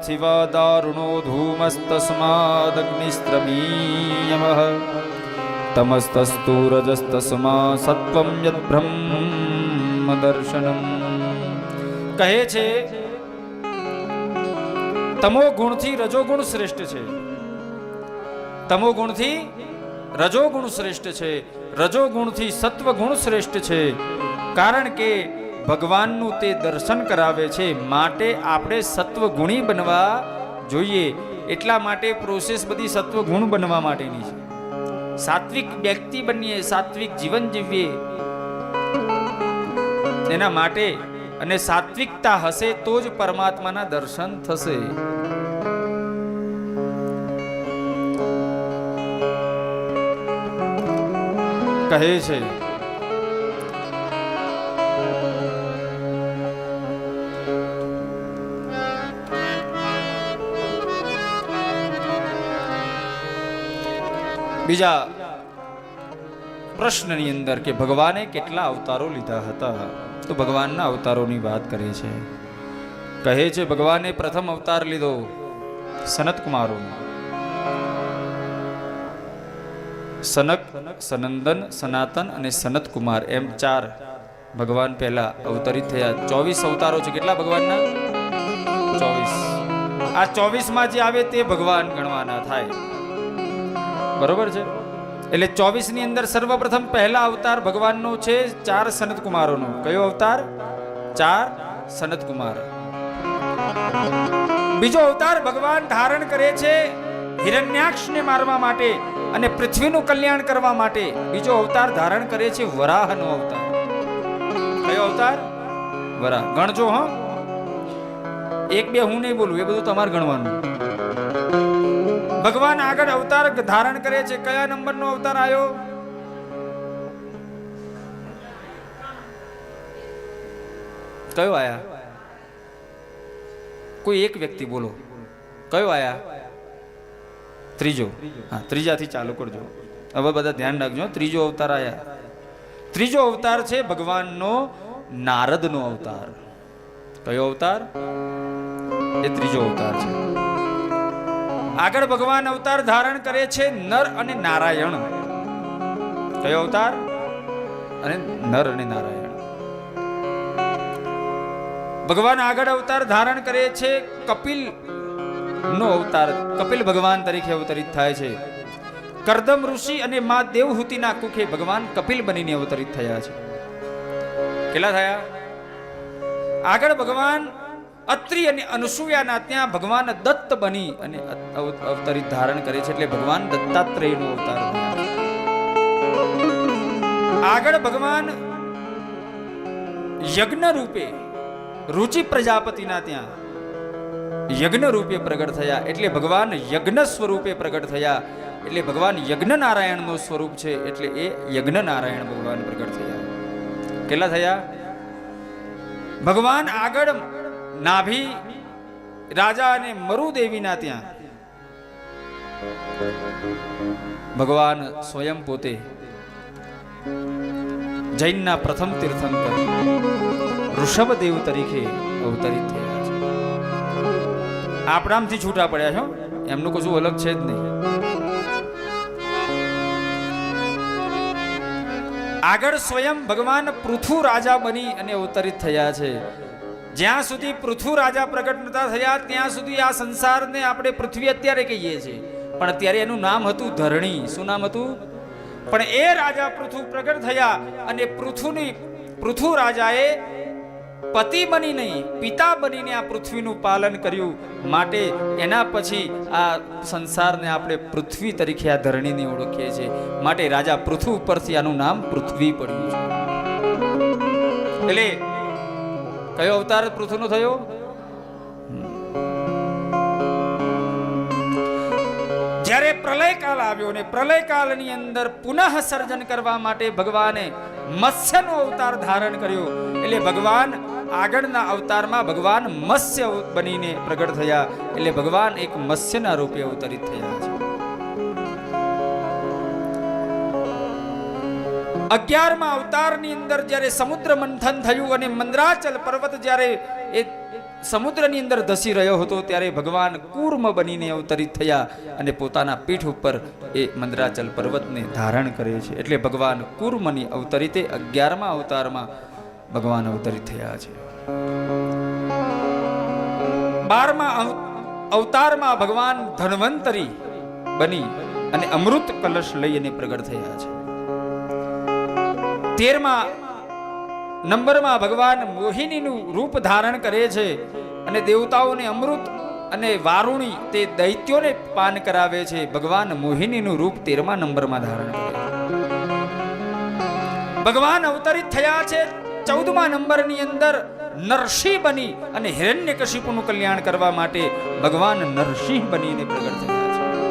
પાર્થિવા દારુણો ધૂમસ્તસ્માદગ્નિસ્ત્રમીયમઃ તમસ્તસ્તુ રજસ્તસ્મા સત્વમ યદ્બ્રહ્મ દર્શનમ. કહે છે તમો ગુણથી રજોગુણ શ્રેષ્ઠ છે, તમો ગુણથી રજોગુણ શ્રેષ્ઠ છે, રજોગુણથી સત્વગુણ શ્રેષ્ઠ છે. કારણ કે ભગવાનનું તે દર્શન કરાવે છે, માટે આપણે સત્વગુણી બનવા જોઈએ. એટલા માટે પ્રોસેસ બધી સત્વગુણ બનવા માટેની છે. સાત્વિક વ્યક્તિ બનીએ, સાત્વિક જીવન જીવીએ એના માટે. અને સાત્વિકતા હશે તો જ પરમાત્માના દર્શન થશે. કહે છે બીજા પ્રશ્નની અંદર કે ભગવાને કેટલા અવતારો લીધા હતા, તો ભગવાનના અવતારોની વાત કરે છે. કહે છે ભગવાને પ્રથમ અવતાર લીધો સનત કુમારોનો. સનક, સનંદન, સનાતન અને સનત કુમાર એમ 4 ભગવાન પહેલા અવતરિત થયા. 24 અવતારો છે. કેટલા ભગવાનના? 24. આ 24 માં જે આવે તે ભગવાન ગણવાના થાય. બરોબર છે. એટલે 24 ની અંદર સર્વપ્રથમ પહેલા અવતાર ભગવાનનો છે 4 સનત કુમારોનો. કયો અવતાર? 4 સનત કુમાર. બીજો અવતાર ભગવાન ધારણ કરે છે હિરણ્યાક્ષને મારવા માટે અને પૃથ્વીનું કલ્યાણ કરવા માટે. બીજો અવતાર ધારણ કરે છે વરાહનો અવતાર. કયો અવતાર? વરાહ. ગણજો હો, 1 2 હું નહીં બોલું, એ બધું તમારે ગણવાનું. ભગવાન આગળ અવતાર ધારણ કરે છે. કયા નંબરનો અવતાર આવ્યો? કયો આયા? કોઈ એક વ્યક્તિ બોલો, કયો આયા? ત્રીજો. હા, ત્રીજાથી ચાલુ કરજો. હવે બધા ધ્યાન રાખજો. ત્રીજો અવતાર આયા. ત્રીજો અવતાર છે ભગવાનનો નારદનો અવતાર. કયો અવતાર? એ ત્રીજો અવતાર છે. આગળ ભગવાન અવતાર ધારણ કરે છે નર અને નારાયણ. કયો અવતાર? અને નર અને નારાયણ. ભગવાન આગળ અવતાર ધારણ કરે છે કપિલ નો અવતાર. કપિલ ભગવાન તરીકે અવતરિત થાય છે. કરદમ ઋષિ અને મા દેવહૂતિના કુખે ભગવાન કપિલ બનીને અવતરિત થયા છે. કેટલા થયા? આગળ ભગવાન અત્રિ અને અનુસૂયાના ત્યાં ભગવાન દત્ત બની અને અવતરિત ધારણ કરે છે. એટલે ભગવાન દત્તાત્રેયનો અવતાર થયા છે. આગળ ભગવાન યજ્ઞ રૂપે રુચિ પ્રજાપતિના ત્યાં યજ્ઞ રૂપે પ્રગટ થયા. એટલે ભગવાન યજ્ઞ સ્વરૂપે પ્રગટ થયા. એટલે ભગવાન યજ્ઞ નારાયણનું સ્વરૂપ છે. એટલે એ યજ્ઞ નારાયણ ભગવાન પ્રગટ થયા. કેટલા થયા? ભગવાન આગળ નાભી રાજા અને મરુદેવીના ત્યાં ભગવાન સ્વયં પોતે જૈનના પ્રથમ તીર્થંકર ઋષભદેવ તરીકે અવતરિત થયા છે. આપણામથી છૂટા પડ્યા છો, એમનું કશું અલગ છે જ નહીં. આગળ સ્વયં ભગવાન પૃથુ રાજા બની અને અવતરિત થયા છે. જ્યાં સુધી પૃથુ રાજા પ્રગટ નતા થયા ત્યાં સુધી આ સંસારને આપણે પૃથ્વી અત્યારે કહીએ છીએ, પણ અત્યારે એનું નામ હતું ધરણી. શું નામ હતું? પણ એ રાજા પૃથુ પ્રગટ થયા અને પૃથુ રાજાએ પતિ બની નહીં પિતા બનીને આ પૃથ્વીનું પાલન કર્યું. માટે એના પછી આ સંસારને આપણે પૃથ્વી તરીકે આ ધરણીને ઓળખીએ છીએ. માટે રાજા પૃથુ ઉપરથી આનું નામ પૃથ્વી પડ્યું છે. એટલે કયો અવતાર પૃથ્વીનો થયો? જ્યારે પ્રલયકાળ આવ્યો ને પ્રલયકાળની અંદર પુનઃ સર્જન કરવા માટે ભગવાને મત્સ્યનો અવતાર ધારણ કર્યો. એટલે ભગવાન આગળના અવતારમાં ભગવાન મત્સ્ય બનીને પ્રગટ થયા. એટલે ભગવાન એક મત્સ્યના રૂપે અવતરિત થયા છે. 11મા અવતારની અંદર જ્યારે સમુદ્ર મંથન થયું અને મંદરાચલ પર્વત જ્યારે એ સમુદ્રની અંદર ધસી રહ્યો હતો ત્યારે ભગવાન કૂર્મ બનીને અવતરિત થયા અને પોતાના પીઠ ઉપર એ મંદરાચલ પર્વતને ધારણ કરે છે. એટલે ભગવાન કૂર્મની અવતરિતે 11મા અવતારમાં ભગવાન અવતરિત થયા છે. 12મા અવતારમાં ભગવાન ધન્વંતરી બની અને અમૃત કલશ લઈને પ્રગટ થયા છે. 13મા નંબરમાં ભગવાન મોહિનીનું રૂપ ધારણ કરે છે અને દેવતાઓને અમૃત અને વારુણી તે દૈત્યોને પાન કરાવે છે. ભગવાન મોહિનીનું રૂપ 13મા નંબરમાં ધારણ કરે છે. ભગવાન અવતરિત થયા છે 14મા નંબરની અંદર નરસિંહ બની અને હિરણ્યકશિપુનું કલ્યાણ કરવા માટે ભગવાન નરસિંહ બનીને પ્રગટ થયા.